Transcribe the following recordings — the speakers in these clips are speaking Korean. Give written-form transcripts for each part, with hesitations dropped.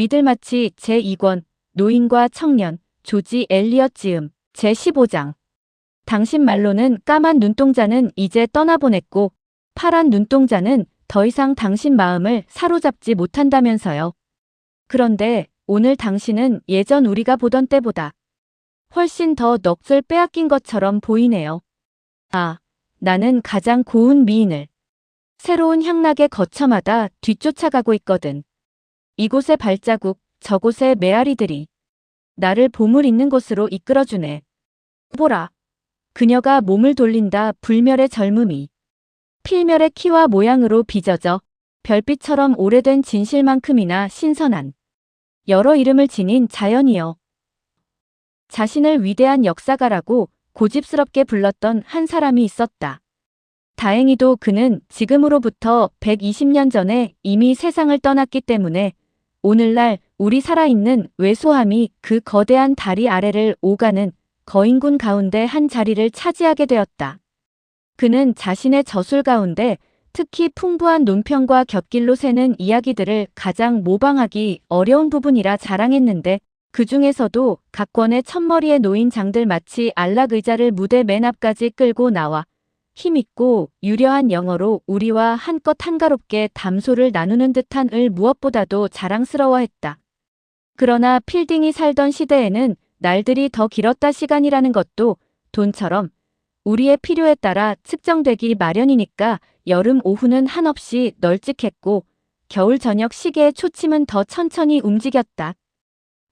미들마치 제2권 노인과 청년 조지 엘리엇 지음 제15장 당신 말로는 까만 눈동자는 이제 떠나보냈고 파란 눈동자는 더 이상 당신 마음을 사로잡지 못한다면서요. 그런데 오늘 당신은 예전 우리가 보던 때보다 훨씬 더 넋을 빼앗긴 것처럼 보이네요. 아, 나는 가장 고운 미인을 새로운 향락의 거처마다 뒤쫓아가고 있거든. 이곳의 발자국, 저곳의 메아리들이 나를 보물 있는 곳으로 이끌어주네. 보라. 그녀가 몸을 돌린다. 불멸의 젊음이 필멸의 키와 모양으로 빚어져 별빛처럼 오래된 진실만큼이나 신선한 여러 이름을 지닌 자연이여. 자신을 위대한 역사가라고 고집스럽게 불렀던 한 사람이 있었다. 다행히도 그는 지금으로부터 120년 전에 이미 세상을 떠났기 때문에 오늘날 우리 살아있는 왜소함이 그 거대한 다리 아래를 오가는 거인군 가운데 한 자리를 차지하게 되었다. 그는 자신의 저술 가운데 특히 풍부한 논평과 곁길로 새는 이야기들을 가장 모방하기 어려운 부분이라 자랑했는데 그 중에서도 각권의 첫머리에 놓인 장들 마치 안락 의자를 무대 맨 앞까지 끌고 나와 힘있고 유려한 영어로 우리와 한껏 한가롭게 담소를 나누는 듯한 을 무엇보다도 자랑스러워했다. 그러나 필딩이 살던 시대에는 날들이 더 길었다. 시간이라는 것도 돈처럼 우리의 필요에 따라 측정되기 마련이니까 여름 오후는 한없이 널찍했고 겨울 저녁 시계의 초침은 더 천천히 움직였다.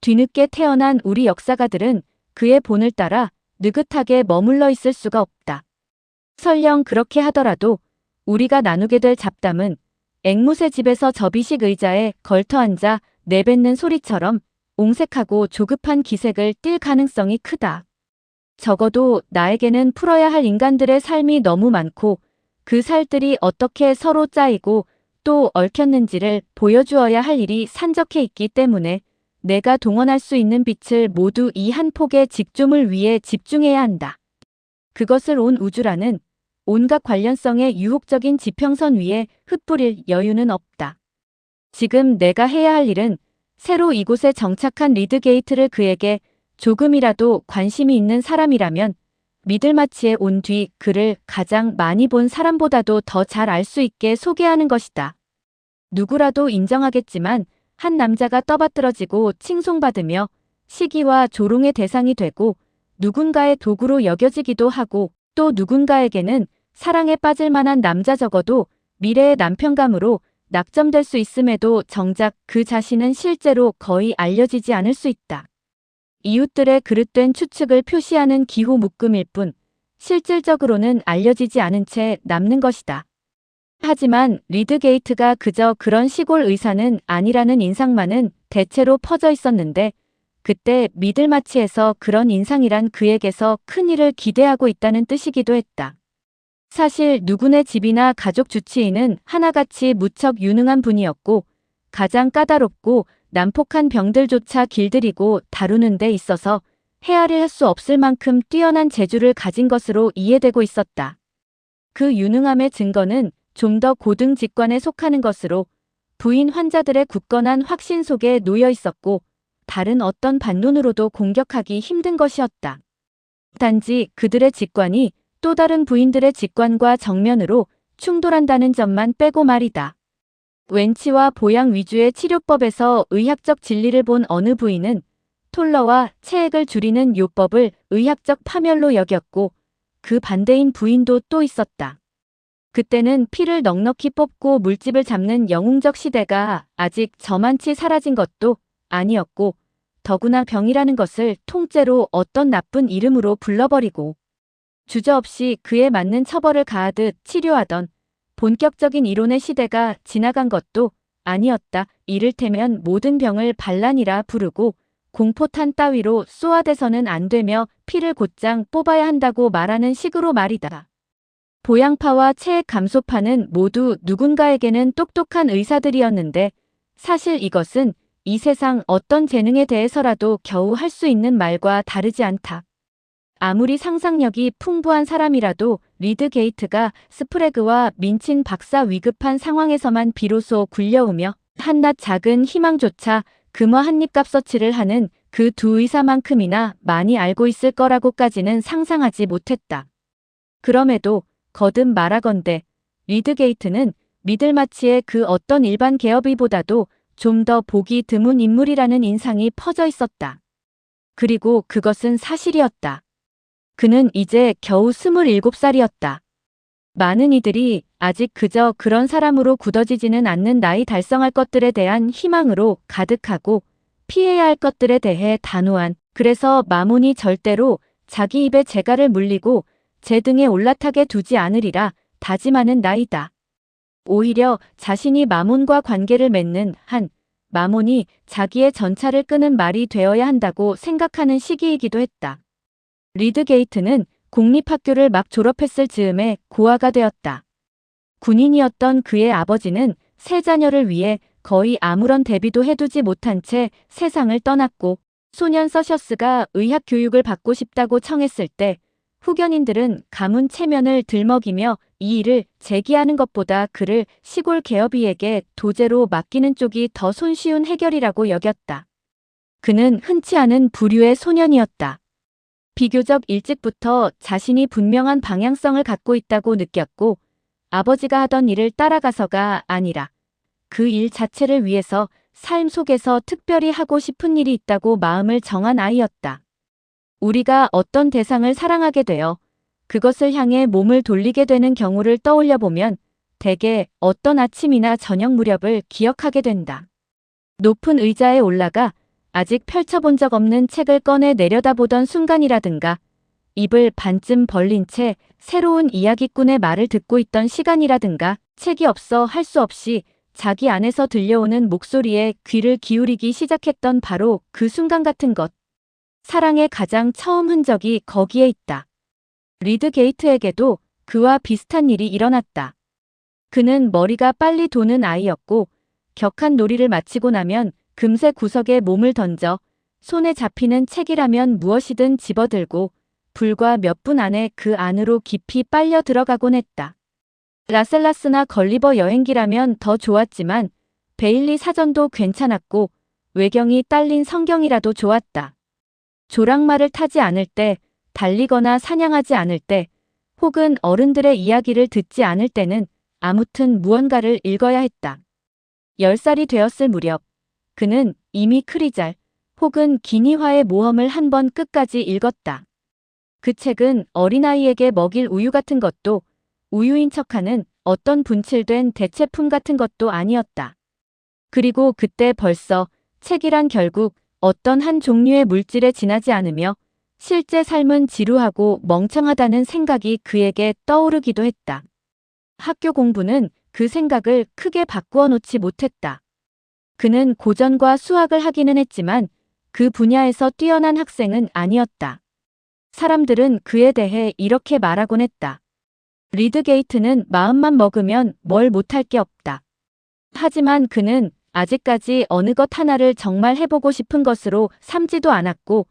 뒤늦게 태어난 우리 역사가들은 그의 본을 따라 느긋하게 머물러 있을 수가 없다. 설령 그렇게 하더라도 우리가 나누게 될 잡담은 앵무새 집에서 접이식 의자에 걸터앉아 내뱉는 소리처럼 옹색하고 조급한 기색을 띨 가능성이 크다. 적어도 나에게는 풀어야 할 인간들의 삶이 너무 많고 그 살들이 어떻게 서로 짜이고 또 얽혔는지를 보여주어야 할 일이 산적해 있기 때문에 내가 동원할 수 있는 빛을 모두 이 한 폭의 직종을 위해 집중해야 한다. 그것을 온 우주라는 온갖 관련성의 유혹적인 지평선 위에 흩뿌릴 여유는 없다. 지금 내가 해야 할 일은 새로 이곳에 정착한 리드게이트를 그에게 조금이라도 관심이 있는 사람이라면 미들마치에 온 뒤 그를 가장 많이 본 사람보다도 더 잘 알 수 있게 소개하는 것이다. 누구라도 인정하겠지만 한 남자가 떠받들어지고 칭송받으며 시기와 조롱의 대상이 되고 누군가의 도구로 여겨지기도 하고 또 누군가에게는 사랑에 빠질 만한 남자 적어도 미래의 남편감으로 낙점될 수 있음에도 정작 그 자신은 실제로 거의 알려지지 않을 수 있다. 이웃들의 그릇된 추측을 표시하는 기호 묶음일 뿐 실질적으로는 알려지지 않은 채 남는 것이다. 하지만 리드게이트가 그저 그런 시골 의사는 아니라는 인상만은 대체로 퍼져 있었는데 그때 미들마치에서 그런 인상이란 그에게서 큰 일을 기대하고 있다는 뜻이기도 했다. 사실 누구네 집이나 가족 주치의는 하나같이 무척 유능한 분이었고 가장 까다롭고 난폭한 병들조차 길들이고 다루는 데 있어서 헤아릴 수 없을 만큼 뛰어난 재주를 가진 것으로 이해되고 있었다. 그 유능함의 증거는 좀 더 고등 직관에 속하는 것으로 부인 환자들의 굳건한 확신 속에 놓여 있었고 다른 어떤 반론으로도 공격하기 힘든 것이었다. 단지 그들의 직관이 또 다른 부인들의 직관과 정면으로 충돌한다는 점만 빼고 말이다. 웬치와 보양 위주의 치료법에서 의학적 진리를 본 어느 부인은 톨러와 체액을 줄이는 요법을 의학적 파멸로 여겼고 그 반대인 부인도 또 있었다. 그때는 피를 넉넉히 뽑고 물집을 잡는 영웅적 시대가 아직 저만치 사라진 것도 아니었고 더구나 병이라는 것을 통째로 어떤 나쁜 이름으로 불러버리고 주저없이 그에 맞는 처벌을 가하듯 치료하던 본격적인 이론의 시대가 지나간 것도 아니었다. 이를테면 모든 병을 반란이라 부르고 공포탄 따위로 쏘아대서는 안 되며 피를 곧장 뽑아야 한다고 말하는 식으로 말이다. 보양파와 체액 감소파는 모두 누군가에게는 똑똑한 의사들이었는데 사실 이것은 이 세상 어떤 재능에 대해서라도 겨우 할 수 있는 말과 다르지 않다. 아무리 상상력이 풍부한 사람이라도 리드게이트가 스프레그와 민친 박사 위급한 상황에서만 비로소 굴려오며 한낱 작은 희망조차 금화 한입값 서치를 하는 그 두 의사만큼이나 많이 알고 있을 거라고까지는 상상하지 못했다. 그럼에도 거듭 말하건대 리드게이트는 미들마치의 그 어떤 일반 계열의보다도 좀 더 보기 드문 인물이라는 인상이 퍼져 있었다. 그리고 그것은 사실이었다. 그는 이제 겨우 27살이었다. 많은 이들이 아직 그저 그런 사람으로 굳어지지는 않는 나이 달성할 것들에 대한 희망으로 가득하고 피해야 할 것들에 대해 단호한, 그래서 마몬이 절대로 자기 입에 재갈을 물리고 제 등에 올라타게 두지 않으리라 다짐하는 나이다. 오히려 자신이 마몬과 관계를 맺는 한 마몬이 자기의 전차를 끄는 말이 되어야 한다고 생각하는 시기이기도 했다. 리드게이트는 공립학교를 막 졸업했을 즈음에 고아가 되었다. 군인이었던 그의 아버지는 세 자녀를 위해 거의 아무런 대비도 해두지 못한 채 세상을 떠났고, 소년 서셔스가 의학 교육을 받고 싶다고 청했을 때 후견인들은 가문 체면을 들먹이며 이 일을 제기하는 것보다 그를 시골 계어비에게 도제로 맡기는 쪽이 더 손쉬운 해결이라고 여겼다. 그는 흔치 않은 부류의 소년이었다. 비교적 일찍부터 자신이 분명한 방향성을 갖고 있다고 느꼈고, 아버지가 하던 일을 따라가서가 아니라 그 일 자체를 위해서 삶 속에서 특별히 하고 싶은 일이 있다고 마음을 정한 아이였다. 우리가 어떤 대상을 사랑하게 되어 그것을 향해 몸을 돌리게 되는 경우를 떠올려 보면 대개 어떤 아침이나 저녁 무렵을 기억하게 된다. 높은 의자에 올라가 아직 펼쳐본 적 없는 책을 꺼내 내려다보던 순간이라든가, 입을 반쯤 벌린 채 새로운 이야기꾼의 말을 듣고 있던 시간이라든가, 책이 없어 할 수 없이 자기 안에서 들려오는 목소리에 귀를 기울이기 시작했던 바로 그 순간 같은 것. 사랑의 가장 처음 흔적이 거기에 있다. 리드게이트에게도 그와 비슷한 일이 일어났다. 그는 머리가 빨리 도는 아이였고, 격한 놀이를 마치고 나면 금세 구석에 몸을 던져 손에 잡히는 책이라면 무엇이든 집어들고 불과 몇 분 안에 그 안으로 깊이 빨려 들어가곤 했다. 라셀라스나 걸리버 여행기라면 더 좋았지만 베일리 사전도 괜찮았고 외경이 딸린 성경이라도 좋았다. 조랑말을 타지 않을 때, 달리거나 사냥하지 않을 때, 혹은 어른들의 이야기를 듣지 않을 때는 아무튼 무언가를 읽어야 했다. 10살이 되었을 무렵 그는 이미 크리잘 혹은 기니화의 모험을 한 번 끝까지 읽었다. 그 책은 어린아이에게 먹일 우유 같은 것도 우유인 척하는 어떤 분칠된 대체품 같은 것도 아니었다. 그리고 그때 벌써 책이란 결국 어떤 한 종류의 물질에 지나지 않으며 실제 삶은 지루하고 멍청하다는 생각이 그에게 떠오르기도 했다. 학교 공부는 그 생각을 크게 바꾸어 놓지 못했다. 그는 고전과 수학을 하기는 했지만 그 분야에서 뛰어난 학생은 아니었다. 사람들은 그에 대해 이렇게 말하곤 했다. 리드게이트는 마음만 먹으면 뭘 못할 게 없다. 하지만 그는 아직까지 어느 것 하나를 정말 해보고 싶은 것으로 삼지도 않았고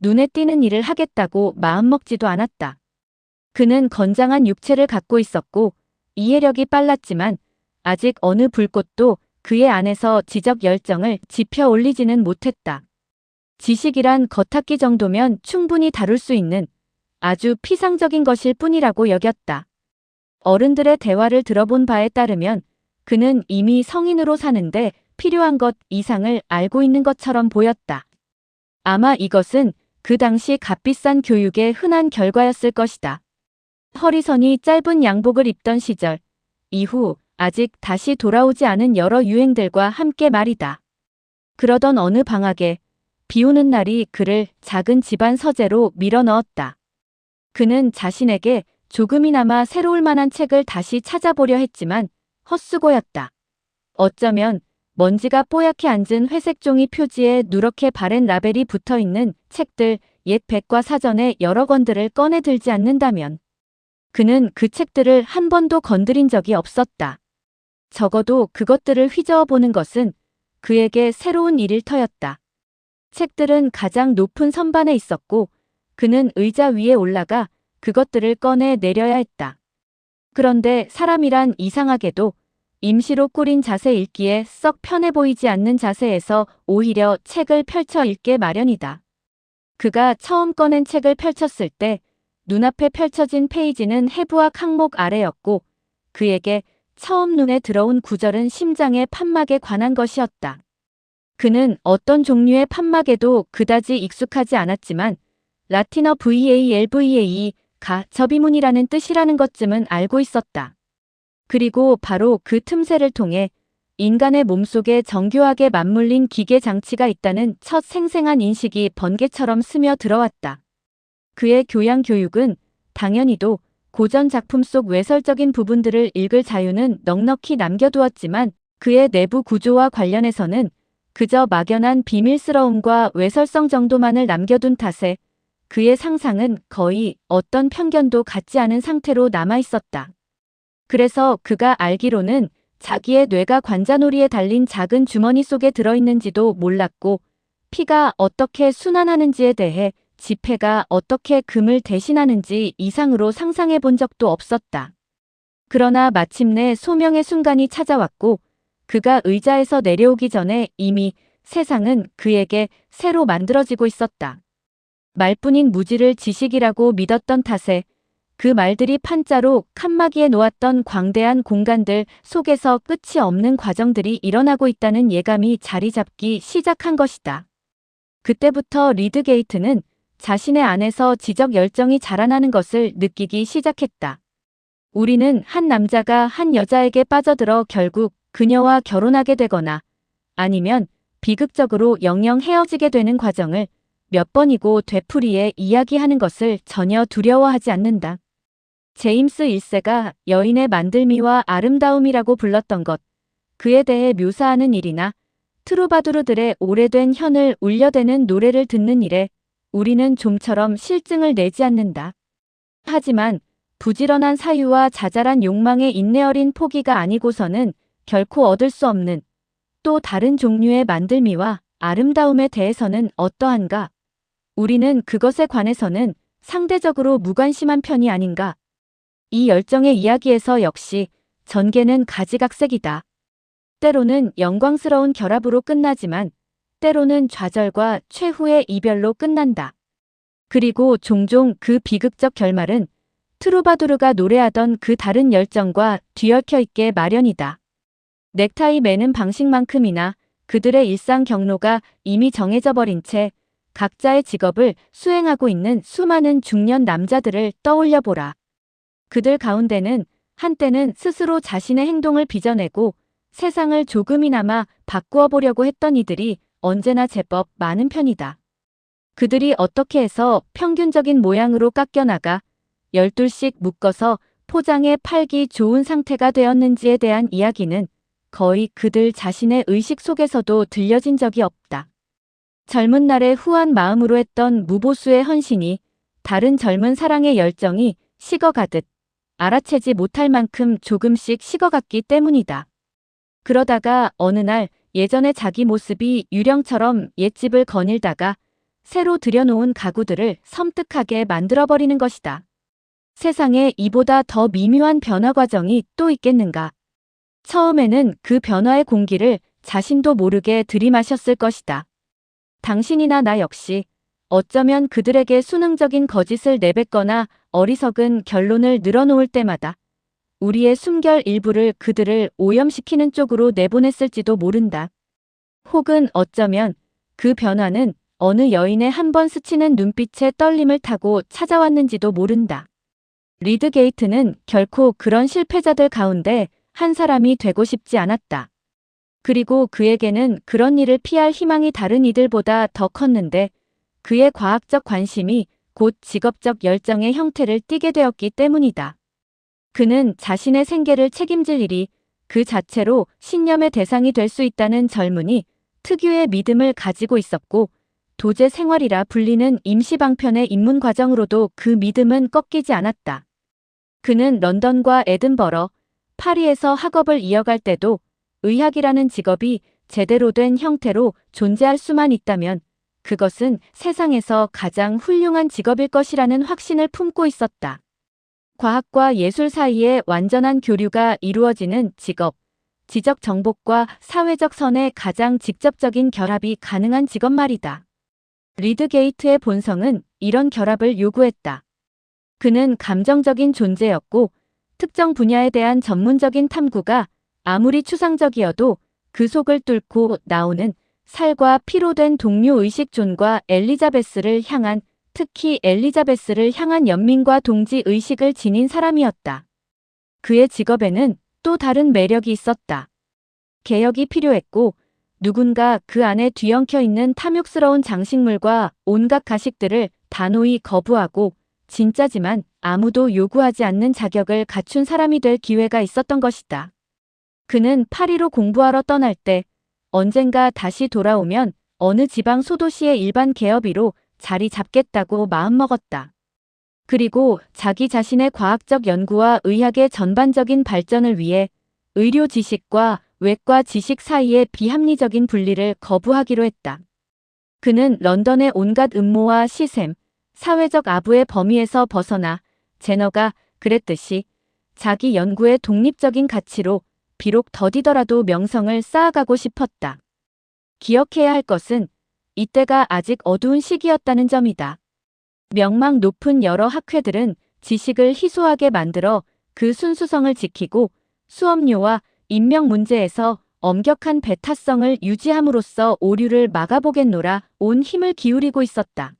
눈에 띄는 일을 하겠다고 마음먹지도 않았다. 그는 건장한 육체를 갖고 있었고 이해력이 빨랐지만 아직 어느 불꽃도 그의 안에서 지적 열정을 지펴 올리지는 못했다. 지식이란 겉핥기 정도면 충분히 다룰 수 있는 아주 피상적인 것일 뿐이라고 여겼다. 어른들의 대화를 들어본 바에 따르면 그는 이미 성인으로 사는데 필요한 것 이상을 알고 있는 것처럼 보였다. 아마 이것은 그 당시 값비싼 교육의 흔한 결과였을 것이다. 허리선이 짧은 양복을 입던 시절, 이후 아직 다시 돌아오지 않은 여러 유행들과 함께 말이다. 그러던 어느 방학에 비 오는 날이 그를 작은 집안 서재로 밀어넣었다. 그는 자신에게 조금이나마 새로울 만한 책을 다시 찾아보려 했지만 헛수고였다. 어쩌면 먼지가 뽀얗게 앉은 회색 종이 표지에 누렇게 바랜 라벨이 붙어있는 책들, 옛 백과 사전의 여러 권들을 꺼내 들지 않는다면 그는 그 책들을 한 번도 건드린 적이 없었다. 적어도 그것들을 휘저어 보는 것은 그에게 새로운 일일 터였다. 책들은 가장 높은 선반에 있었고 그는 의자 위에 올라가 그것들을 꺼내 내려야 했다. 그런데 사람이란 이상하게도 임시로 꾸린 자세 읽기에 썩 편해 보이지 않는 자세에서 오히려 책을 펼쳐 읽게 마련이다. 그가 처음 꺼낸 책을 펼쳤을 때 눈앞에 펼쳐진 페이지는 해부학 항목 아래였고 그에게 처음 눈에 들어온 구절은 심장의 판막에 관한 것이었다. 그는 어떤 종류의 판막에도 그다지 익숙하지 않았지만 라틴어 VALVA가 접이문이라는 뜻이라는 것쯤은 알고 있었다. 그리고 바로 그 틈새를 통해 인간의 몸속에 정교하게 맞물린 기계 장치가 있다는 첫 생생한 인식이 번개처럼 스며 들어왔다. 그의 교양 교육은 당연히도 고전 작품 속 외설적인 부분들을 읽을 자유는 넉넉히 남겨두었지만 그의 내부 구조와 관련해서는 그저 막연한 비밀스러움과 외설성 정도만을 남겨둔 탓에 그의 상상은 거의 어떤 편견도 갖지 않은 상태로 남아있었다. 그래서 그가 알기로는 자기의 뇌가 관자놀이에 달린 작은 주머니 속에 들어있는지도 몰랐고 피가 어떻게 순환하는지에 대해 지폐가 어떻게 금을 대신하는지 이상으로 상상해 본 적도 없었다. 그러나 마침내 소명의 순간이 찾아왔고 그가 의자에서 내려오기 전에 이미 세상은 그에게 새로 만들어지고 있었다. 말뿐인 무지를 지식이라고 믿었던 탓에 그 말들이 판자로 칸막이에 놓았던 광대한 공간들 속에서 끝이 없는 과정들이 일어나고 있다는 예감이 자리 잡기 시작한 것이다. 그때부터 리드게이트는 자신의 안에서 지적 열정이 자라나는 것을 느끼기 시작했다. 우리는 한 남자가 한 여자에게 빠져들어 결국 그녀와 결혼하게 되거나 아니면 비극적으로 영영 헤어지게 되는 과정을 몇 번이고 되풀이해 이야기하는 것을 전혀 두려워하지 않는다. 제임스 1세가 여인의 만들미와 아름다움이라고 불렀던 것, 그에 대해 묘사하는 일이나 트루바두르들의 오래된 현을 울려대는 노래를 듣는 일에 우리는 좀처럼 실증을 내지 않는다. 하지만 부지런한 사유와 자잘한 욕망의 인내 어린 포기가 아니고서는 결코 얻을 수 없는 또 다른 종류의 만들미와 아름다움에 대해서는 어떠한가? 우리는 그것에 관해서는 상대적으로 무관심한 편이 아닌가? 이 열정의 이야기에서 역시 전개는 가지각색이다. 때로는 영광스러운 결합으로 끝나지만 때로는 좌절과 최후의 이별로 끝난다. 그리고 종종 그 비극적 결말은 트루바두르가 노래하던 그 다른 열정과 뒤얽혀 있게 마련이다. 넥타이 매는 방식만큼이나 그들의 일상 경로가 이미 정해져 버린 채 각자의 직업을 수행하고 있는 수많은 중년 남자들을 떠올려 보라. 그들 가운데는 한때는 스스로 자신의 행동을 빚어내고 세상을 조금이나마 바꾸어 보려고 했던 이들이 언제나 제법 많은 편이다. 그들이 어떻게 해서 평균적인 모양으로 깎여나가 12씩 묶어서 포장해 팔기 좋은 상태가 되었는지에 대한 이야기는 거의 그들 자신의 의식 속에서도 들려진 적이 없다. 젊은 날에 후한 마음으로 했던 무보수의 헌신이 다른 젊은 사랑의 열정이 식어가듯 알아채지 못할 만큼 조금씩 식어갔기 때문이다. 그러다가 어느 날 예전의 자기 모습이 유령처럼 옛집을 거닐다가 새로 들여놓은 가구들을 섬뜩하게 만들어버리는 것이다. 세상에 이보다 더 미묘한 변화 과정이 또 있겠는가? 처음에는 그 변화의 공기를 자신도 모르게 들이마셨을 것이다. 당신이나 나 역시 어쩌면 그들에게 수능적인 거짓을 내뱉거나 어리석은 결론을 늘어놓을 때마다 우리의 숨결 일부를 그들을 오염시키는 쪽으로 내보냈을지도 모른다. 혹은 어쩌면 그 변화는 어느 여인의 한 번 스치는 눈빛의 떨림을 타고 찾아왔는지도 모른다. 리드게이트는 결코 그런 실패자들 가운데 한 사람이 되고 싶지 않았다. 그리고 그에게는 그런 일을 피할 희망이 다른 이들보다 더 컸는데 그의 과학적 관심이 곧 직업적 열정의 형태를 띠게 되었기 때문이다. 그는 자신의 생계를 책임질 일이 그 자체로 신념의 대상이 될 수 있다는 젊은이 특유의 믿음을 가지고 있었고 도제 생활이라 불리는 임시방편의 입문 과정으로도 그 믿음은 꺾이지 않았다. 그는 런던과 에든버러, 파리에서 학업을 이어갈 때도 의학이라는 직업이 제대로 된 형태로 존재할 수만 있다면 그것은 세상에서 가장 훌륭한 직업일 것이라는 확신을 품고 있었다. 과학과 예술 사이에 완전한 교류가 이루어지는 직업, 지적 정복과 사회적 선의 가장 직접적인 결합이 가능한 직업 말이다. 리드게이트의 본성은 이런 결합을 요구했다. 그는 감정적인 존재였고 특정 분야에 대한 전문적인 탐구가 아무리 추상적이어도 그 속을 뚫고 나오는 살과 피로 된 동료 의식 존과 엘리자베스를 향한, 특히 엘리자베스를 향한 연민과 동지 의식을 지닌 사람이었다. 그의 직업에는 또 다른 매력이 있었다. 개혁이 필요했고 누군가 그 안에 뒤엉켜 있는 탐욕스러운 장식물과 온갖 가식들을 단호히 거부하고 진짜지만 아무도 요구하지 않는 자격을 갖춘 사람이 될 기회가 있었던 것이다. 그는 파리로 공부하러 떠날 때 언젠가 다시 돌아오면 어느 지방 소도시의 일반 개업이로 자리 잡겠다고 마음먹었다. 그리고 자기 자신의 과학적 연구와 의학의 전반적인 발전을 위해 의료 지식과 외과 지식 사이의 비합리적인 분리를 거부하기로 했다. 그는 런던의 온갖 음모와 시샘, 사회적 아부의 범위에서 벗어나 제너가 그랬듯이 자기 연구의 독립적인 가치로 비록 더디더라도 명성을 쌓아가고 싶었다. 기억해야 할 것은 이때가 아직 어두운 시기였다는 점이다. 명망 높은 여러 학회들은 지식을 희소하게 만들어 그 순수성을 지키고 수업료와 임명 문제에서 엄격한 배타성을 유지함으로써 오류를 막아보겠노라 온 힘을 기울이고 있었다.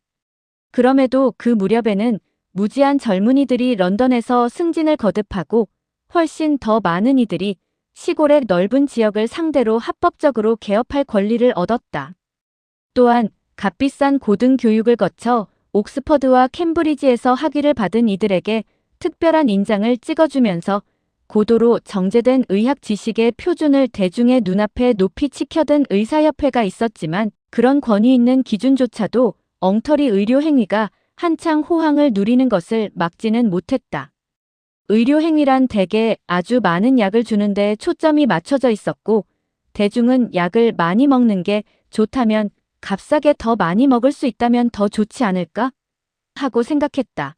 그럼에도 그 무렵에는 무지한 젊은이들이 런던에서 승진을 거듭하고 훨씬 더 많은 이들이 시골의 넓은 지역을 상대로 합법적으로 개업할 권리를 얻었다. 또한 값비싼 고등교육을 거쳐 옥스퍼드와 캠브리지에서 학위를 받은 이들에게 특별한 인장을 찍어주면서 고도로 정제된 의학 지식의 표준을 대중의 눈앞에 높이 치켜든 의사협회가 있었지만 그런 권위 있는 기준조차도 엉터리 의료 행위가 한창 호황을 누리는 것을 막지는 못했다. 의료 행위란 대개 아주 많은 약을 주는 데 초점이 맞춰져 있었고 대중은 약을 많이 먹는 게 좋다면 값싸게 더 많이 먹을 수 있다면 더 좋지 않을까? 하고 생각했다.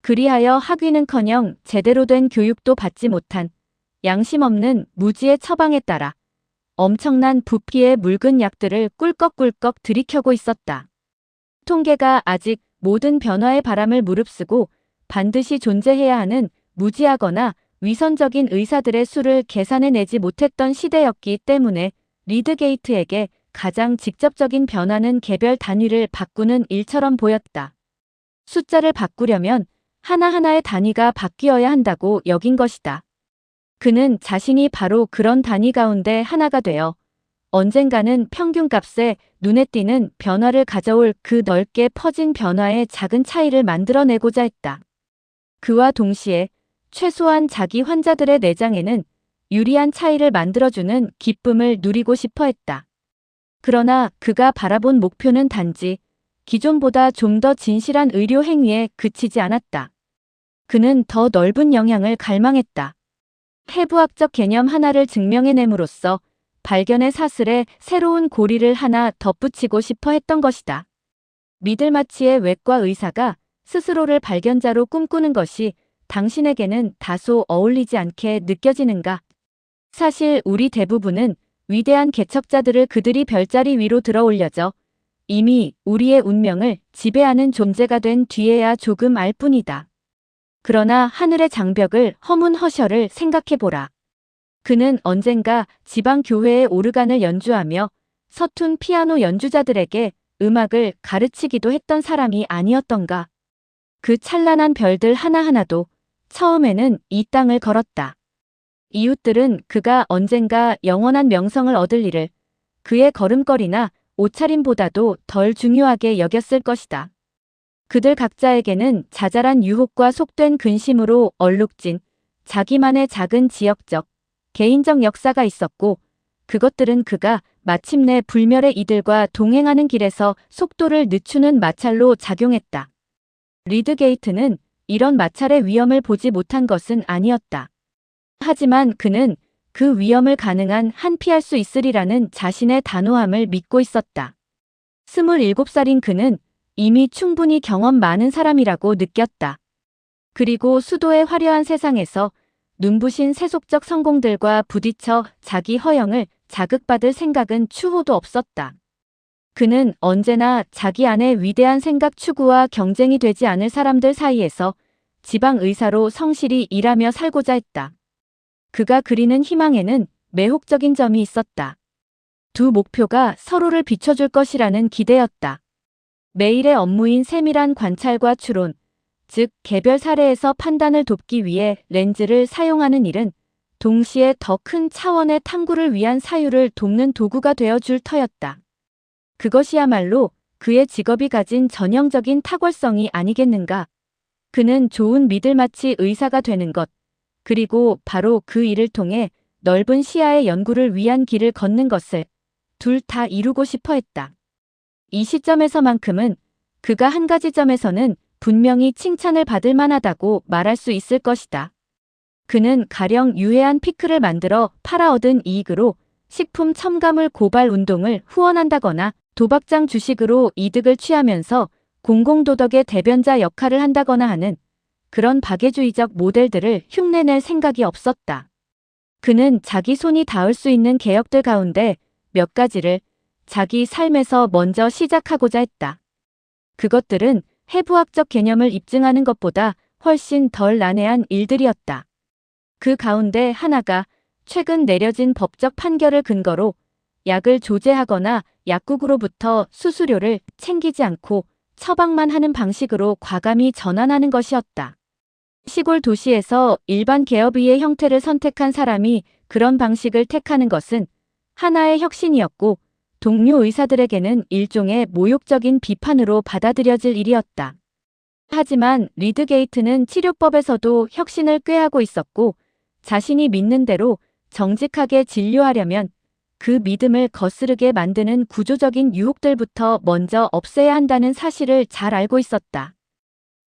그리하여 학위는커녕 제대로 된 교육도 받지 못한 양심 없는 무지의 처방에 따라 엄청난 부피의 묽은 약들을 꿀꺽꿀꺽 들이켜고 있었다. 통계가 아직 모든 변화의 바람을 무릅쓰고 반드시 존재해야 하는 무지하거나 위선적인 의사들의 수를 계산해내지 못했던 시대였기 때문에 리드게이트에게 가장 직접적인 변화는 개별 단위를 바꾸는 일처럼 보였다. 숫자를 바꾸려면 하나하나의 단위가 바뀌어야 한다고 여긴 것이다. 그는 자신이 바로 그런 단위 가운데 하나가 되어 언젠가는 평균값에 눈에 띄는 변화를 가져올 그 넓게 퍼진 변화의 작은 차이를 만들어내고자 했다. 그와 동시에 최소한 자기 환자들의 내장에는 유리한 차이를 만들어주는 기쁨을 누리고 싶어 했다. 그러나 그가 바라본 목표는 단지 기존보다 좀 더 진실한 의료 행위에 그치지 않았다. 그는 더 넓은 영향을 갈망했다. 해부학적 개념 하나를 증명해냄으로써 발견의 사슬에 새로운 고리를 하나 덧붙이고 싶어 했던 것이다. 미들마치의 외과 의사가 스스로를 발견자로 꿈꾸는 것이 당신에게는 다소 어울리지 않게 느껴지는가? 사실 우리 대부분은 위대한 개척자들을 그들이 별자리 위로 들어 올려져 이미 우리의 운명을 지배하는 존재가 된 뒤에야 조금 알 뿐이다. 그러나 하늘의 장벽을 허문 허셔를 생각해보라. 그는 언젠가 지방 교회의 오르간을 연주하며 서툰 피아노 연주자들에게 음악을 가르치기도 했던 사람이 아니었던가. 그 찬란한 별들 하나하나도 처음에는 이 땅을 걸었다. 이웃들은 그가 언젠가 영원한 명성을 얻을 일을 그의 걸음걸이나 옷차림보다도 덜 중요하게 여겼을 것이다. 그들 각자에게는 자잘한 유혹과 속된 근심으로 얼룩진 자기만의 작은 지역적, 개인적 역사가 있었고 그것들은 그가 마침내 불멸의 이들과 동행하는 길에서 속도를 늦추는 마찰로 작용했다. 리드게이트는 이런 마찰의 위험을 보지 못한 것은 아니었다. 하지만 그는 그 위험을 가능한 한 피할 수 있으리라는 자신의 단호함을 믿고 있었다. 27살인 그는 이미 충분히 경험 많은 사람이라고 느꼈다. 그리고 수도의 화려한 세상에서 눈부신 세속적 성공들과 부딪혀 자기 허영을 자극받을 생각은 추호도 없었다. 그는 언제나 자기 안에 위대한 생각 추구와 경쟁이 되지 않을 사람들 사이에서 지방의사로 성실히 일하며 살고자 했다. 그가 그리는 희망에는 매혹적인 점이 있었다. 두 목표가 서로를 비춰줄 것이라는 기대였다. 매일의 업무인 세밀한 관찰과 추론, 즉 개별 사례에서 판단을 돕기 위해 렌즈를 사용하는 일은 동시에 더 큰 차원의 탐구를 위한 사유를 돕는 도구가 되어줄 터였다. 그것이야말로 그의 직업이 가진 전형적인 탁월성이 아니겠는가. 그는 좋은 미들마치 의사가 되는 것, 그리고 바로 그 일을 통해 넓은 시야의 연구를 위한 길을 걷는 것을 둘 다 이루고 싶어 했다. 이 시점에서만큼은 그가 한 가지 점에서는 분명히 칭찬을 받을 만하다고 말할 수 있을 것이다. 그는 가령 유해한 피클을 만들어 팔아 얻은 이익으로 식품 첨가물 고발 운동을 후원한다거나 도박장 주식으로 이득을 취하면서 공공도덕의 대변자 역할을 한다거나 하는 그런 박애주의적 모델들을 흉내낼 생각이 없었다. 그는 자기 손이 닿을 수 있는 개혁들 가운데 몇 가지를 자기 삶에서 먼저 시작하고자 했다. 그것들은 해부학적 개념을 입증하는 것보다 훨씬 덜 난해한 일들이었다. 그 가운데 하나가 최근 내려진 법적 판결을 근거로 약을 조제하거나 약국으로부터 수수료를 챙기지 않고 처방만 하는 방식으로 과감히 전환하는 것이었다. 시골 도시에서 일반 개업의의 형태를 선택한 사람이 그런 방식을 택하는 것은 하나의 혁신이었고 동료 의사들에게는 일종의 모욕적인 비판으로 받아들여질 일이었다. 하지만 리드 게이트는 치료법에서도 혁신을 꾀하고 있었고 자신이 믿는 대로 정직하게 진료하려면 그 믿음을 거스르게 만드는 구조적인 유혹들부터 먼저 없애야 한다는 사실을 잘 알고 있었다.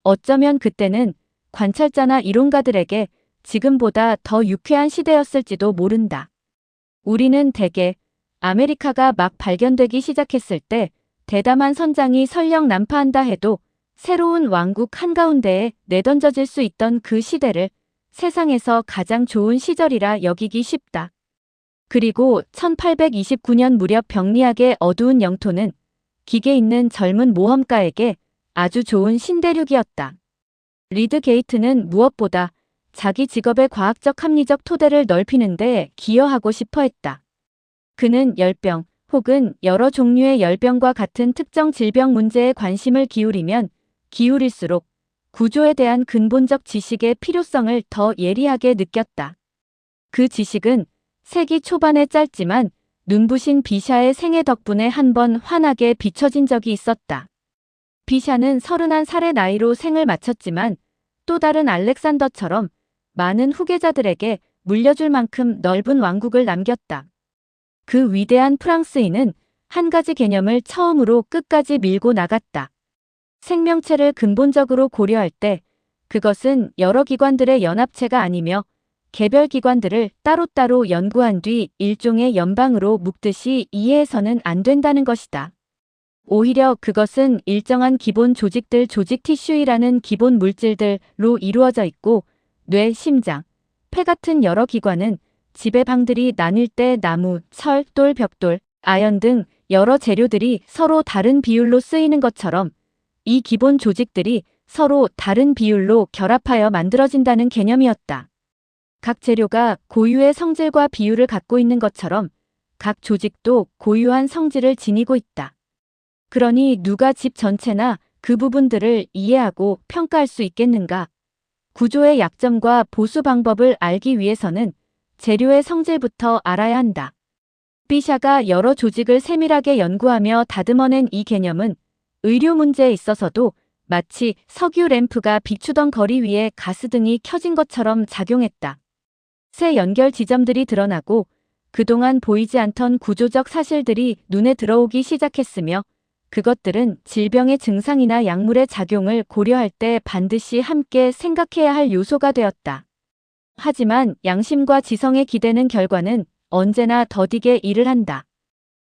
어쩌면 그때는 관찰자나 이론가들에게 지금보다 더 유쾌한 시대였을지도 모른다. 우리는 대개 아메리카가 막 발견되기 시작했을 때 대담한 선장이 설령 난파한다 해도 새로운 왕국 한가운데에 내던져질 수 있던 그 시대를 세상에서 가장 좋은 시절이라 여기기 쉽다. 그리고 1829년 무렵 병리학의 어두운 영토는 기계 있는 젊은 모험가에게 아주 좋은 신대륙이었다. 리드 게이트는 무엇보다 자기 직업의 과학적 합리적 토대를 넓히는 데 기여하고 싶어 했다. 그는 열병 혹은 여러 종류의 열병과 같은 특정 질병 문제에 관심을 기울이면 기울일수록 구조에 대한 근본적 지식의 필요성을 더 예리하게 느꼈다. 그 지식은 세기 초반에 짧지만 눈부신 비샤의 생애 덕분에 한 번 환하게 비춰진 적이 있었다. 비샤는 31살의 나이로 생을 마쳤지만 또 다른 알렉산더처럼 많은 후계자들에게 물려줄 만큼 넓은 왕국을 남겼다. 그 위대한 프랑스인은 한 가지 개념을 처음으로 끝까지 밀고 나갔다. 생명체를 근본적으로 고려할 때 그것은 여러 기관들의 연합체가 아니며 개별 기관들을 따로따로 연구한 뒤 일종의 연방으로 묶듯이 이해해서는 안 된다는 것이다. 오히려 그것은 일정한 기본 조직들 조직 티슈이라는 기본 물질들로 이루어져 있고 뇌, 심장, 폐 같은 여러 기관은 지배방들이 나뉠 때 나무, 철, 돌, 벽돌, 아연 등 여러 재료들이 서로 다른 비율로 쓰이는 것처럼 이 기본 조직들이 서로 다른 비율로 결합하여 만들어진다는 개념이었다. 각 재료가 고유의 성질과 비율을 갖고 있는 것처럼 각 조직도 고유한 성질을 지니고 있다. 그러니 누가 집 전체나 그 부분들을 이해하고 평가할 수 있겠는가? 구조의 약점과 보수 방법을 알기 위해서는 재료의 성질부터 알아야 한다. 비샤가 여러 조직을 세밀하게 연구하며 다듬어낸 이 개념은 의료 문제에 있어서도 마치 석유 램프가 비추던 거리 위에 가스등이 켜진 것처럼 작용했다. 새 연결 지점들이 드러나고 그동안 보이지 않던 구조적 사실들이 눈에 들어오기 시작했으며 그것들은 질병의 증상이나 약물의 작용을 고려할 때 반드시 함께 생각해야 할 요소가 되었다. 하지만 양심과 지성에 기대는 결과는 언제나 더디게 일을 한다.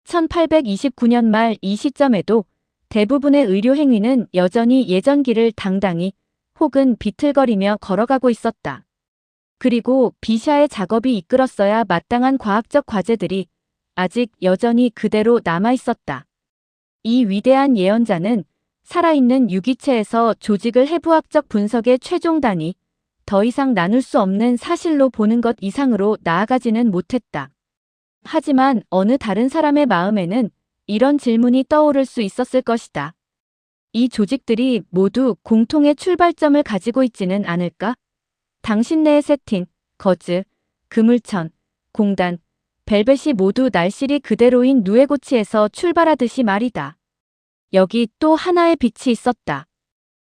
1829년 말 이 시점에도 대부분의 의료 행위는 여전히 예전 길을 당당히 혹은 비틀거리며 걸어가고 있었다. 그리고 비샤의 작업이 이끌었어야 마땅한 과학적 과제들이 아직 여전히 그대로 남아 있었다. 이 위대한 예언자는 살아있는 유기체에서 조직을 해부학적 분석의 최종 단위, 더 이상 나눌 수 없는 사실로 보는 것 이상으로 나아가지는 못했다. 하지만 어느 다른 사람의 마음에는 이런 질문이 떠오를 수 있었을 것이다. 이 조직들이 모두 공통의 출발점을 가지고 있지는 않을까? 당신네의 세틴, 거즈, 그물천, 공단, 벨벳이 모두 날씨리 그대로인 누에고치에서 출발하듯이 말이다. 여기 또 하나의 빛이 있었다.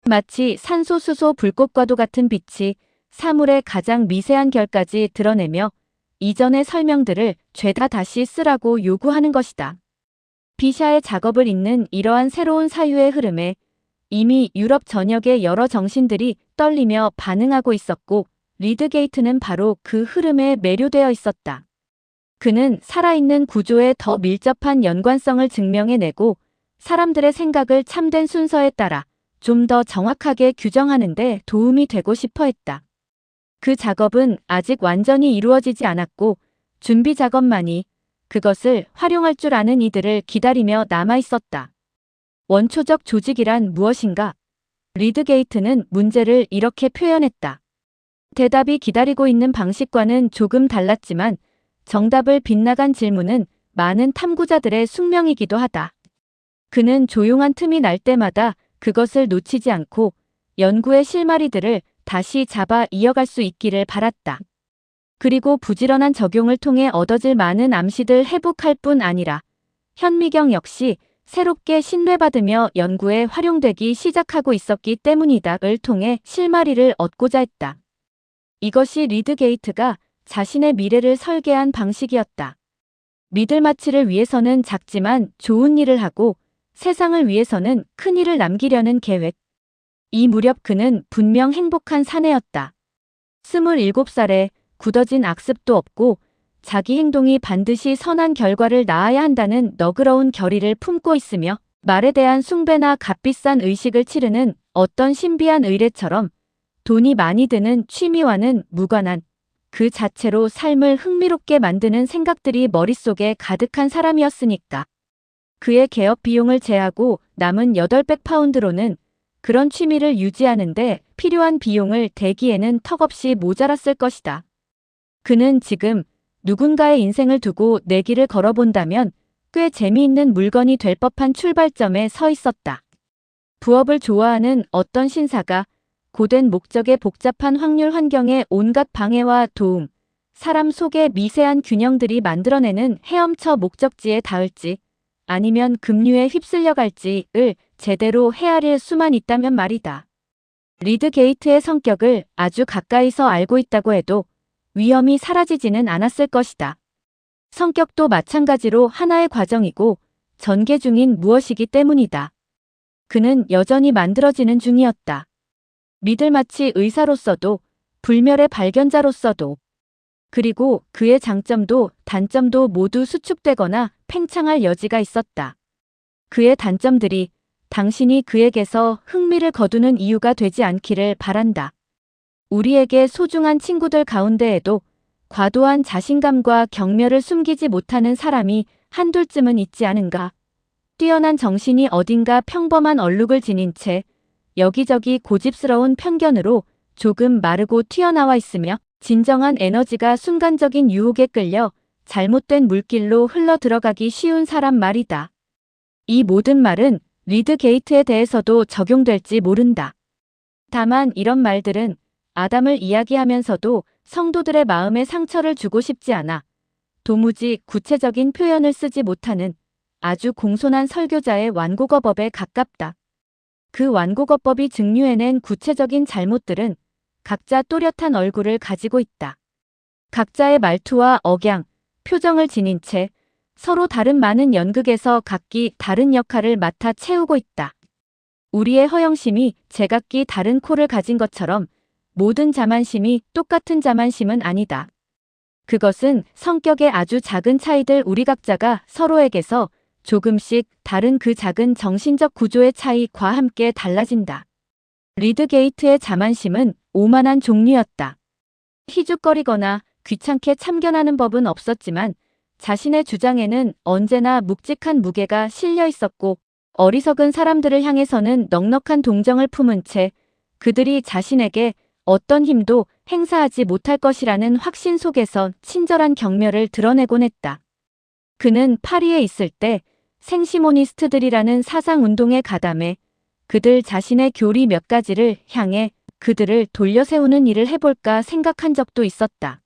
마치 산소, 수소, 불꽃과도 같은 빛이 사물의 가장 미세한 결까지 드러내며 이전의 설명들을 죄다 다시 쓰라고 요구하는 것이다. 비샤의 작업을 잇는 이러한 새로운 사유의 흐름에 이미 유럽 전역의 여러 정신들이 떨리며 반응하고 있었고 리드게이트는 바로 그 흐름에 매료되어 있었다. 그는 살아있는 구조의 더 밀접한 연관성을 증명해내고 사람들의 생각을 참된 순서에 따라 좀 더 정확하게 규정하는 데 도움이 되고 싶어 했다. 그 작업은 아직 완전히 이루어지지 않았고 준비 작업만이 그것을 활용할 줄 아는 이들을 기다리며 남아 있었다. 원초적 조직이란 무엇인가? 리드게이트는 문제를 이렇게 표현했다. 대답이 기다리고 있는 방식과는 조금 달랐지만 정답을 빗나간 질문은 많은 탐구자들의 숙명이기도 하다. 그는 조용한 틈이 날 때마다 그것을 놓치지 않고 연구의 실마리들을 다시 잡아 이어갈 수 있기를 바랐다. 그리고 부지런한 적용을 통해 얻어질 많은 암시들 회복할 뿐 아니라 현미경 역시 새롭게 신뢰받으며 연구에 활용되기 시작하고 있었기 때문이다를 통해 실마리를 얻고자 했다. 이것이 리드게이트가 자신의 미래를 설계한 방식이었다. 미들마치를 위해서는 작지만 좋은 일을 하고 세상을 위해서는 큰 일을 남기려는 계획. 이 무렵 그는 분명 행복한 사내였다. 27살에 굳어진 악습도 없고 자기 행동이 반드시 선한 결과를 낳아야 한다는 너그러운 결의를 품고 있으며 말에 대한 숭배나 값비싼 의식을 치르는 어떤 신비한 의례처럼 돈이 많이 드는 취미와는 무관한 그 자체로 삶을 흥미롭게 만드는 생각들이 머릿속에 가득한 사람이었으니까. 그의 개업 비용을 제하고 남은 800파운드로는 그런 취미를 유지하는데 필요한 비용을 대기에는 턱없이 모자랐을 것이다. 그는 지금 누군가의 인생을 두고 내기를 걸어본다면 꽤 재미있는 물건이 될 법한 출발점에 서 있었다. 부업을 좋아하는 어떤 신사가 고된 목적의 복잡한 확률 환경의 온갖 방해와 도움, 사람 속의 미세한 균형들이 만들어내는 헤엄쳐 목적지에 닿을지 아니면 급류에 휩쓸려 갈지를 제대로 헤아릴 수만 있다면 말이다. 리드게이트의 성격을 아주 가까이서 알고 있다고 해도 위험이 사라지지는 않았을 것이다. 성격도 마찬가지로 하나의 과정이고 전개 중인 무엇이기 때문이다. 그는 여전히 만들어지는 중이었다. 미들마치 의사로서도 불멸의 발견자로서도 그리고 그의 장점도 단점도 모두 수축되거나 팽창할 여지가 있었다. 그의 단점들이 당신이 그에게서 흥미를 거두는 이유가 되지 않기를 바란다. 우리에게 소중한 친구들 가운데에도 과도한 자신감과 경멸을 숨기지 못하는 사람이 한둘쯤은 있지 않은가. 뛰어난 정신이 어딘가 평범한 얼룩을 지닌 채 여기저기 고집스러운 편견으로 조금 마르고 튀어나와 있으며 진정한 에너지가 순간적인 유혹에 끌려 잘못된 물길로 흘러 들어가기 쉬운 사람 말이다. 이 모든 말은 리드게이트에 대해서도 적용될지 모른다. 다만 이런 말들은 아담을 이야기하면서도 성도들의 마음에 상처를 주고 싶지 않아 도무지 구체적인 표현을 쓰지 못하는 아주 공손한 설교자의 완고거법에 가깝다. 그 완고거법이 증류해낸 구체적인 잘못들은 각자 또렷한 얼굴을 가지고 있다. 각자의 말투와 억양, 표정을 지닌 채 서로 다른 많은 연극에서 각기 다른 역할을 맡아 채우고 있다. 우리의 허영심이 제각기 다른 코를 가진 것처럼 모든 자만심이 똑같은 자만심은 아니다. 그것은 성격의 아주 작은 차이들 우리 각자가 서로에게서 조금씩 다른 그 작은 정신적 구조의 차이과 함께 달라진다. 리드게이트의 자만심은 오만한 종류였다. 희죽거리거나 귀찮게 참견하는 법은 없었지만 자신의 주장에는 언제나 묵직한 무게가 실려 있었고 어리석은 사람들을 향해서는 넉넉한 동정을 품은 채 그들이 자신에게 어떤 힘도 행사하지 못할 것이라는 확신 속에서 친절한 경멸을 드러내곤 했다. 그는 파리에 있을 때 생시모니스트들이라는 사상운동에 가담해 그들 자신의 교리 몇 가지를 향해 그들을 돌려세우는 일을 해볼까 생각한 적도 있었다.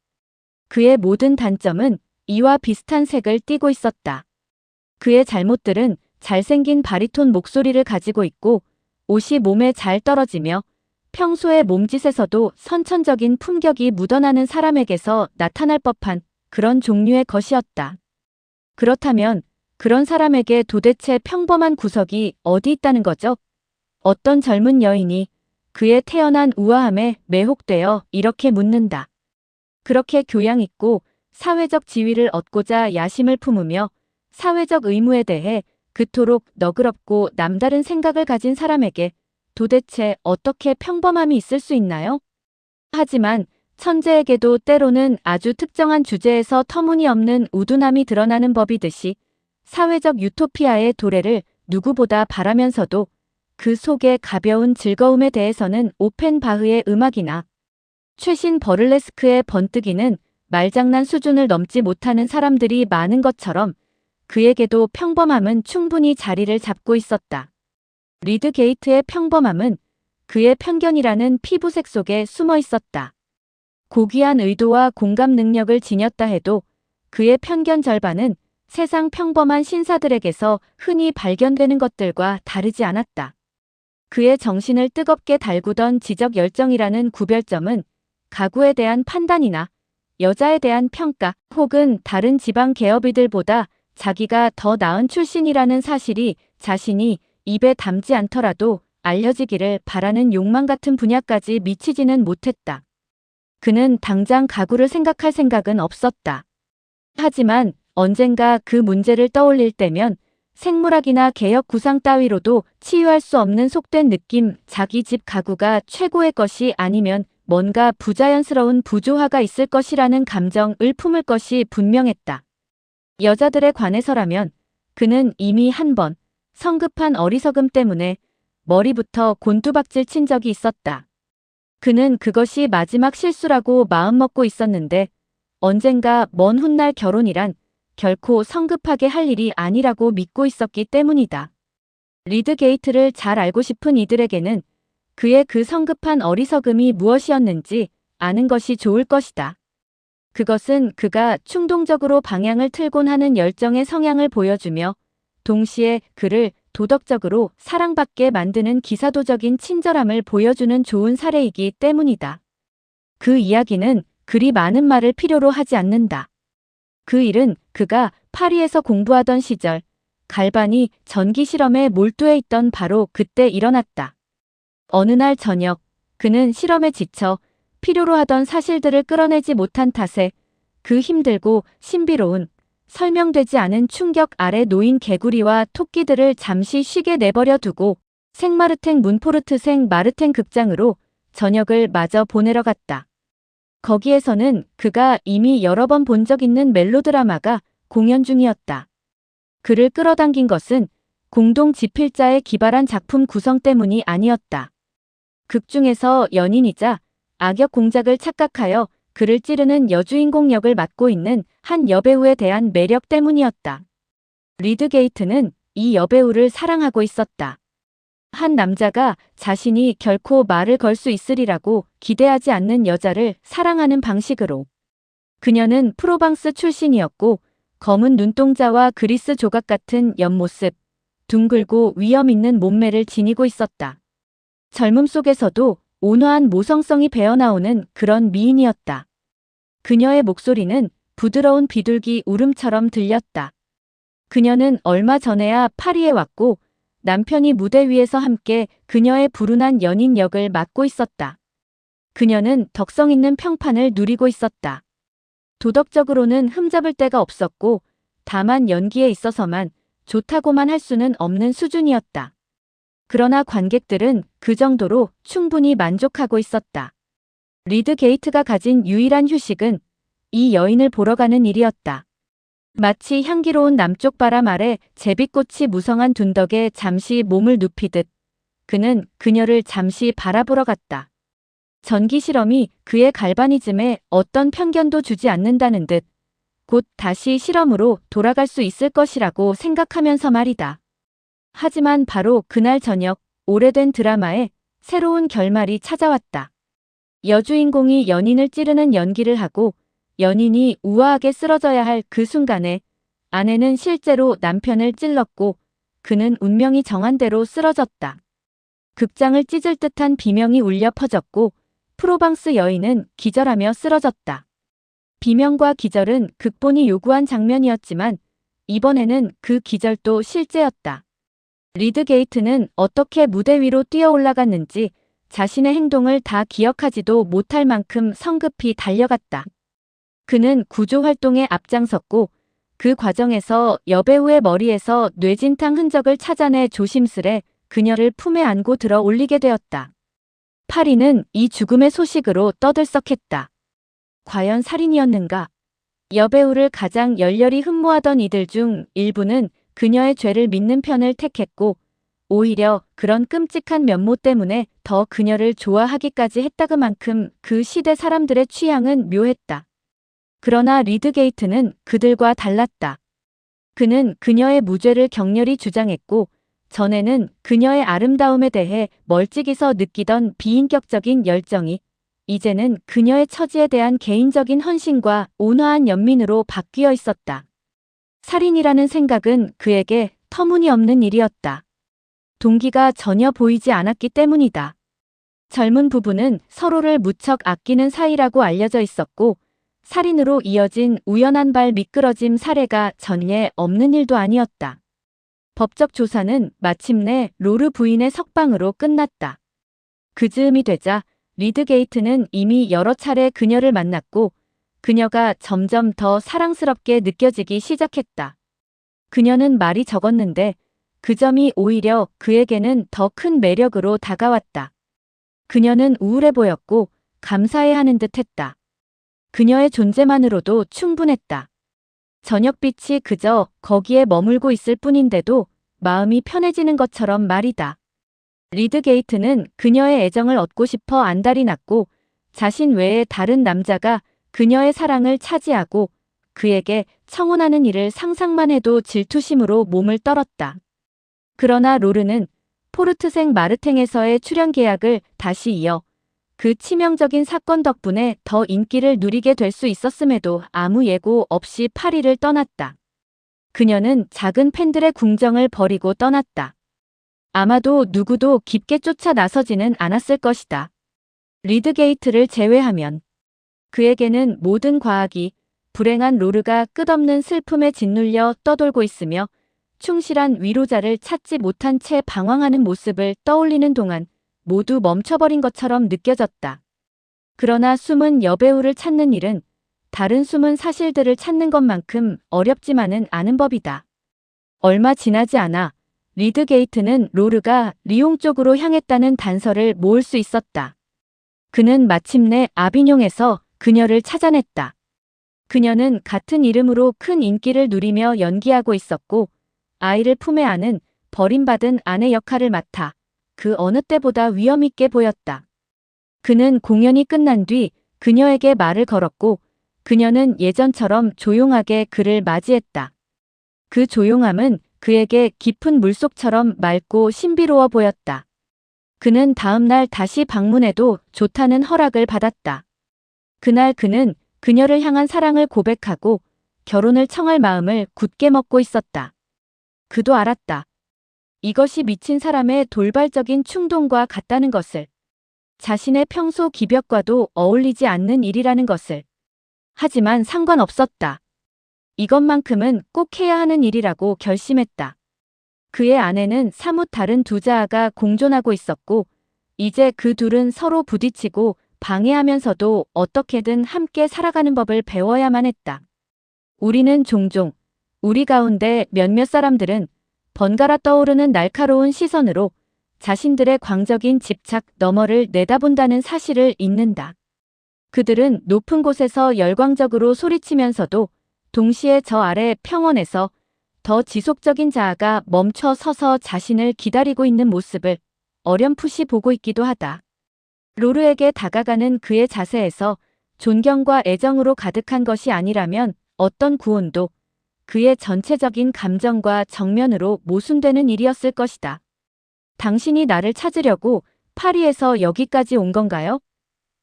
그의 모든 단점은 이와 비슷한 색을 띠고 있었다. 그의 잘못들은 잘생긴 바리톤 목소리를 가지고 있고 옷이 몸에 잘 떨어지며 평소의 몸짓에서도 선천적인 품격이 묻어나는 사람에게서 나타날 법한 그런 종류의 것이었다. 그렇다면 그런 사람에게 도대체 평범한 구석이 어디 있다는 거죠? 어떤 젊은 여인이 그의 태어난 우아함에 매혹되어 이렇게 묻는다. 그렇게 교양 있고 사회적 지위를 얻고자 야심을 품으며 사회적 의무에 대해 그토록 너그럽고 남다른 생각을 가진 사람에게 도대체 어떻게 평범함이 있을 수 있나요? 하지만 천재에게도 때로는 아주 특정한 주제에서 터무니없는 우둔함이 드러나는 법이듯이 사회적 유토피아의 도래를 누구보다 바라면서도 그 속의 가벼운 즐거움에 대해서는 오펜바흐의 음악이나 최신 버를레스크의 번뜩이는 말장난 수준을 넘지 못하는 사람들이 많은 것처럼 그에게도 평범함은 충분히 자리를 잡고 있었다. 리드 게이트의 평범함은 그의 편견이라는 피부색 속에 숨어 있었다. 고귀한 의도와 공감 능력을 지녔다 해도 그의 편견 절반은 세상 평범한 신사들에게서 흔히 발견되는 것들과 다르지 않았다. 그의 정신을 뜨겁게 달구던 지적 열정이라는 구별점은 가구에 대한 판단이나 여자에 대한 평가 혹은 다른 지방 계업이들보다 자기가 더 나은 출신이라는 사실이 자신이 입에 담지 않더라도 알려지기를 바라는 욕망 같은 분야까지 미치지는 못했다. 그는 당장 가구를 생각할 생각은 없었다. 하지만 언젠가 그 문제를 떠올릴 때면 생물학이나 개혁 구상 따위로도 치유할 수 없는 속된 느낌, 자기 집 가구가 최고의 것이 아니면 뭔가 부자연스러운 부조화가 있을 것이라는 감정을 품을 것이 분명했다. 여자들에 관해서라면 그는 이미 한 번 성급한 어리석음 때문에 머리부터 곤두박질 친 적이 있었다. 그는 그것이 마지막 실수라고 마음먹고 있었는데 언젠가 먼 훗날 결혼이란 결코 성급하게 할 일이 아니라고 믿고 있었기 때문이다. 리드 게이트를 잘 알고 싶은 이들에게는 그의 그 성급한 어리석음이 무엇이었는지 아는 것이 좋을 것이다. 그것은 그가 충동적으로 방향을 틀곤 하는 열정의 성향을 보여주며 동시에 그를 도덕적으로 사랑받게 만드는 기사도적인 친절함을 보여주는 좋은 사례이기 때문이다. 그 이야기는 그리 많은 말을 필요로 하지 않는다. 그 일은 그가 파리에서 공부하던 시절 갈반이 전기 실험에 몰두해 있던 바로 그때 일어났다. 어느 날 저녁 그는 실험에 지쳐 필요로 하던 사실들을 끌어내지 못한 탓에 그 힘들고 신비로운 설명되지 않은 충격 아래 놓인 개구리와 토끼들을 잠시 쉬게 내버려 두고 생마르탱 문포르트 생마르탱 극장으로 저녁을 마저 보내러 갔다. 거기에서는 그가 이미 여러 번 본 적 있는 멜로드라마가 공연 중이었다. 그를 끌어당긴 것은 공동 집필자의 기발한 작품 구성 때문이 아니었다. 극중에서 연인이자 악역 공작을 착각하여 그를 찌르는 여주인공 역을 맡고 있는 한 여배우에 대한 매력 때문이었다. 리드 게이트는 이 여배우를 사랑하고 있었다. 한 남자가 자신이 결코 말을 걸 수 있으리라고 기대하지 않는 여자를 사랑하는 방식으로. 그녀는 프로방스 출신이었고 검은 눈동자와 그리스 조각 같은 옆모습, 둥글고 위험 있는 몸매를 지니고 있었다. 젊음 속에서도 온화한 모성성이 배어나오는 그런 미인이었다. 그녀의 목소리는 부드러운 비둘기 울음처럼 들렸다. 그녀는 얼마 전에야 파리에 왔고 남편이 무대 위에서 함께 그녀의 불운한 연인 역을 맡고 있었다. 그녀는 덕성 있는 평판을 누리고 있었다. 도덕적으로는 흠잡을 데가 없었고 다만 연기에 있어서만 좋다고만 할 수는 없는 수준이었다. 그러나 관객들은 그 정도로 충분히 만족하고 있었다. 리드 게이트가 가진 유일한 휴식은 이 여인을 보러 가는 일이었다. 마치 향기로운 남쪽 바람 아래 제비꽃이 무성한 둔덕에 잠시 몸을 눕히듯 그는 그녀를 잠시 바라보러 갔다. 전기 실험이 그의 갈바니즘에 어떤 편견도 주지 않는다는 듯 곧 다시 실험으로 돌아갈 수 있을 것이라고 생각하면서 말이다. 하지만 바로 그날 저녁 오래된 드라마에 새로운 결말이 찾아왔다. 여주인공이 연인을 찌르는 연기를 하고 연인이 우아하게 쓰러져야 할 그 순간에 아내는 실제로 남편을 찔렀고 그는 운명이 정한 대로 쓰러졌다. 극장을 찢을 듯한 비명이 울려 퍼졌고 프로방스 여인은 기절하며 쓰러졌다. 비명과 기절은 극본이 요구한 장면이었지만 이번에는 그 기절도 실제였다. 리드 게이트는 어떻게 무대 위로 뛰어 올라갔는지 자신의 행동을 다 기억하지도 못할 만큼 성급히 달려갔다. 그는 구조 활동에 앞장섰고 그 과정에서 여배우의 머리에서 뇌진탕 흔적을 찾아내 조심스레 그녀를 품에 안고 들어 올리게 되었다. 파리는 이 죽음의 소식으로 떠들썩했다. 과연 살인이었는가? 여배우를 가장 열렬히 흠모하던 이들 중 일부는 그녀의 죄를 믿는 편을 택했고 오히려 그런 끔찍한 면모 때문에 더 그녀를 좋아하기까지 했다. 그만큼 그 시대 사람들의 취향은 묘했다. 그러나 리드 게이트는 그들과 달랐다. 그는 그녀의 무죄를 격렬히 주장했고 전에는 그녀의 아름다움에 대해 멀찍이서 느끼던 비인격적인 열정이 이제는 그녀의 처지에 대한 개인적인 헌신과 온화한 연민으로 바뀌어 있었다. 살인이라는 생각은 그에게 터무니없는 일이었다. 동기가 전혀 보이지 않았기 때문이다. 젊은 부부는 서로를 무척 아끼는 사이라고 알려져 있었고 살인으로 이어진 우연한 발 미끄러짐 사례가 전례 없는 일도 아니었다. 법적 조사는 마침내 로르 부인의 석방으로 끝났다. 그 즈음이 되자 리드 게이트는 이미 여러 차례 그녀를 만났고 그녀가 점점 더 사랑스럽게 느껴지기 시작했다. 그녀는 말이 적었는데 그 점이 오히려 그에게는 더 큰 매력으로 다가왔다. 그녀는 우울해 보였고 감사해하는 듯했다. 그녀의 존재만으로도 충분했다. 저녁빛이 그저 거기에 머물고 있을 뿐인데도 마음이 편해지는 것처럼 말이다. 리드 게이트는 그녀의 애정을 얻고 싶어 안달이 났고 자신 외에 다른 남자가 그녀의 사랑을 차지하고 그에게 청혼하는 일을 상상만 해도 질투심으로 몸을 떨었다. 그러나 로르는 포르트생 마르탱에서의 출연 계약을 다시 이어 그 치명적인 사건 덕분에 더 인기를 누리게 될 수 있었음에도 아무 예고 없이 파리를 떠났다. 그녀는 작은 팬들의 궁정을 버리고 떠났다. 아마도 누구도 깊게 쫓아 나서지는 않았을 것이다. 리드 게이트를 제외하면 그에게는 모든 과학이 불행한 로르가 끝없는 슬픔에 짓눌려 떠돌고 있으며 충실한 위로자를 찾지 못한 채 방황하는 모습을 떠올리는 동안 모두 멈춰버린 것처럼 느껴졌다. 그러나 숨은 여배우를 찾는 일은 다른 숨은 사실들을 찾는 것만큼 어렵지만은 않은 법이다. 얼마 지나지 않아 리드 게이트는 로르가 리옹 쪽으로 향했다는 단서를 모을 수 있었다. 그는 마침내 아비뇽에서 그녀를 찾아냈다. 그녀는 같은 이름으로 큰 인기를 누리며 연기하고 있었고 아이를 품에 안은 버림받은 아내 역할을 맡아 그 어느 때보다 위엄있게 보였다. 그는 공연이 끝난 뒤 그녀에게 말을 걸었고 그녀는 예전처럼 조용하게 그를 맞이했다. 그 조용함은 그에게 깊은 물속처럼 맑고 신비로워 보였다. 그는 다음 날 다시 방문해도 좋다는 허락을 받았다. 그날 그는 그녀를 향한 사랑을 고백하고 결혼을 청할 마음을 굳게 먹고 있었다. 그도 알았다. 이것이 미친 사람의 돌발적인 충동과 같다는 것을. 자신의 평소 기벽과도 어울리지 않는 일이라는 것을. 하지만 상관없었다. 이것만큼은 꼭 해야 하는 일이라고 결심했다. 그의 아내는 사뭇 다른 두 자아가 공존하고 있었고 이제 그 둘은 서로 부딪히고 방해하면서도 어떻게든 함께 살아가는 법을 배워야만 했다. 우리는 종종 우리 가운데 몇몇 사람들은 번갈아 떠오르는 날카로운 시선으로 자신들의 광적인 집착 너머를 내다본다는 사실을 잊는다. 그들은 높은 곳에서 열광적으로 소리치면서도 동시에 저 아래 평원에서 더 지속적인 자아가 멈춰 서서 자신을 기다리고 있는 모습을 어렴풋이 보고 있기도 하다. 로르에게 다가가는 그의 자세에서 존경과 애정으로 가득한 것이 아니라면 어떤 구혼도 그의 전체적인 감정과 정면으로 모순되는 일이었을 것이다. 당신이 나를 찾으려고 파리에서 여기까지 온 건가요?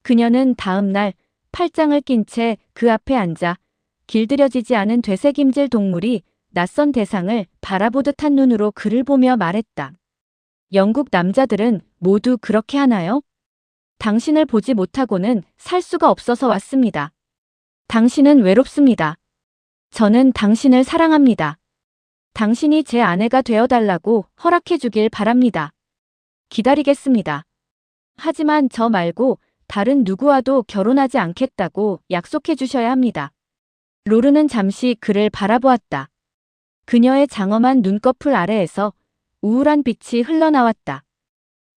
그녀는 다음 날 팔짱을 낀 채 그 앞에 앉아 길들여지지 않은 되새김질 동물이 낯선 대상을 바라보듯한 눈으로 그를 보며 말했다. 영국 남자들은 모두 그렇게 하나요? 당신을 보지 못하고는 살 수가 없어서 왔습니다. 당신은 외롭습니다. 저는 당신을 사랑합니다. 당신이 제 아내가 되어달라고 허락해 주길 바랍니다. 기다리겠습니다. 하지만 저 말고 다른 누구와도 결혼하지 않겠다고 약속해 주셔야 합니다. 로르는 잠시 그를 바라보았다. 그녀의 장엄한 눈꺼풀 아래에서 우울한 빛이 흘러나왔다.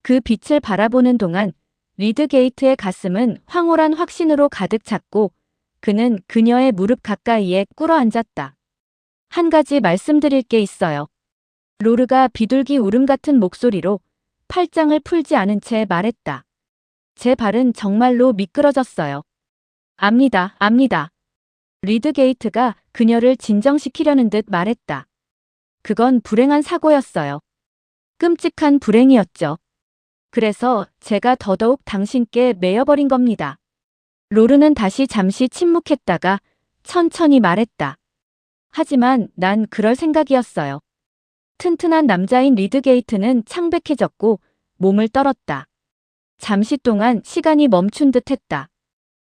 그 빛을 바라보는 동안 리드게이트의 가슴은 황홀한 확신으로 가득 찼고 그는 그녀의 무릎 가까이에 꿇어앉았다. 한 가지 말씀드릴 게 있어요. 로르가 비둘기 울음 같은 목소리로 팔짱을 풀지 않은 채 말했다. 제 발은 정말로 미끄러졌어요. 압니다, 압니다. 리드게이트가 그녀를 진정시키려는 듯 말했다. 그건 불행한 사고였어요. 끔찍한 불행이었죠. 그래서 제가 더더욱 당신께 매여버린 겁니다. 로르는 다시 잠시 침묵했다가 천천히 말했다. 하지만 난 그럴 생각이었어요. 튼튼한 남자인 리드게이트는 창백해졌고 몸을 떨었다. 잠시 동안 시간이 멈춘 듯 했다.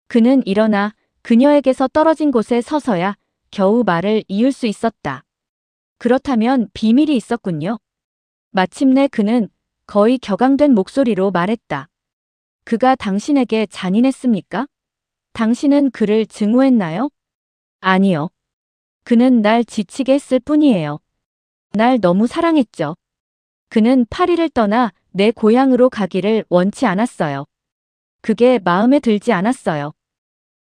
그는 일어나 그녀에게서 떨어진 곳에 서서야 겨우 말을 이을 수 있었다. 그렇다면 비밀이 있었군요. 마침내 그는 거의 격앙된 목소리로 말했다. 그가 당신에게 잔인했습니까? 당신은 그를 증오했나요? 아니요. 그는 날 지치게 했을 뿐이에요. 날 너무 사랑했죠. 그는 파리를 떠나 내 고향으로 가기를 원치 않았어요. 그게 마음에 들지 않았어요.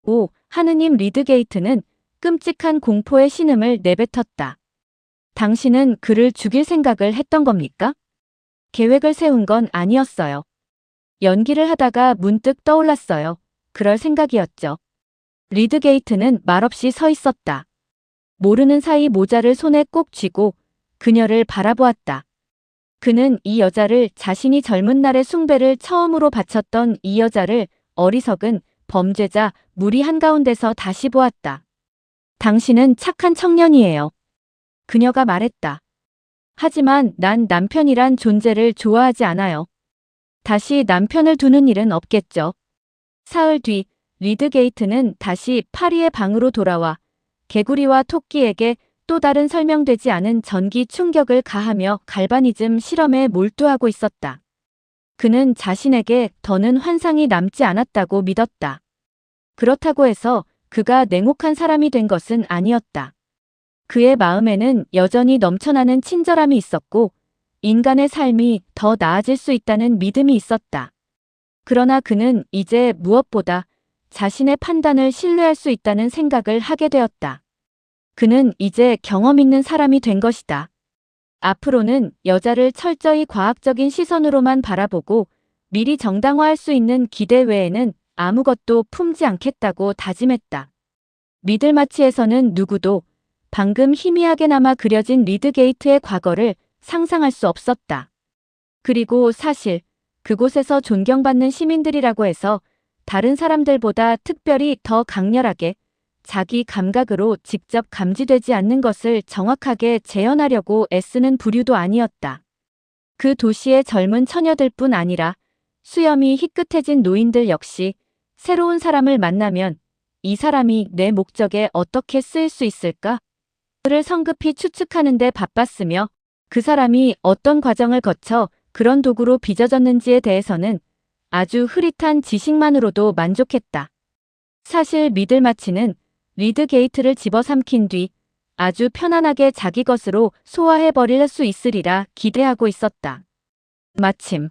오, 하느님. 리드게이트는 끔찍한 공포의 신음을 내뱉었다. 당신은 그를 죽일 생각을 했던 겁니까? 계획을 세운 건 아니었어요. 연기를 하다가 문득 떠올랐어요. 그럴 생각이었죠. 리드게이트는 말없이 서 있었다. 모르는 사이 모자를 손에 꼭 쥐고 그녀를 바라보았다. 그는 이 여자를 자신이 젊은 날의 숭배를 처음으로 바쳤던 이 여자를 어리석은 범죄자 무리 한가운데서 다시 보았다. 당신은 착한 청년이에요. 그녀가 말했다. 하지만 난 남편이란 존재를 좋아하지 않아요. 다시 남편을 두는 일은 없겠죠. 사흘 뒤 리드게이트는 다시 파리의 방으로 돌아와 개구리와 토끼에게 또 다른 설명되지 않은 전기 충격을 가하며 갈바니즘 실험에 몰두하고 있었다. 그는 자신에게 더는 환상이 남지 않았다고 믿었다. 그렇다고 해서 그가 냉혹한 사람이 된 것은 아니었다. 그의 마음에는 여전히 넘쳐나는 친절함이 있었고 인간의 삶이 더 나아질 수 있다는 믿음이 있었다. 그러나 그는 이제 무엇보다 자신의 판단을 신뢰할 수 있다는 생각을 하게 되었다. 그는 이제 경험 있는 사람이 된 것이다. 앞으로는 여자를 철저히 과학적인 시선으로만 바라보고 미리 정당화할 수 있는 기대 외에는 아무것도 품지 않겠다고 다짐했다. 미들마치에서는 누구도 방금 희미하게나마 그려진 리드게이트의 과거를 상상할 수 없었다. 그리고 사실 그곳에서 존경받는 시민들이라고 해서 다른 사람들보다 특별히 더 강렬하게 자기 감각으로 직접 감지되지 않는 것을 정확하게 재현하려고 애쓰는 부류도 아니었다. 그 도시의 젊은 처녀들뿐 아니라 수염이 희끗해진 노인들 역시 새로운 사람을 만나면 이 사람이 내 목적에 어떻게 쓰일 수 있을까? 그를 성급히 추측하는 데 바빴으며 그 사람이 어떤 과정을 거쳐 그런 도구로 빚어졌는지에 대해서는 아주 흐릿한 지식만으로도 만족했다. 사실 미들마치는 리드게이트를 집어삼킨 뒤 아주 편안하게 자기 것으로 소화해버릴 수 있으리라 기대하고 있었다. 마침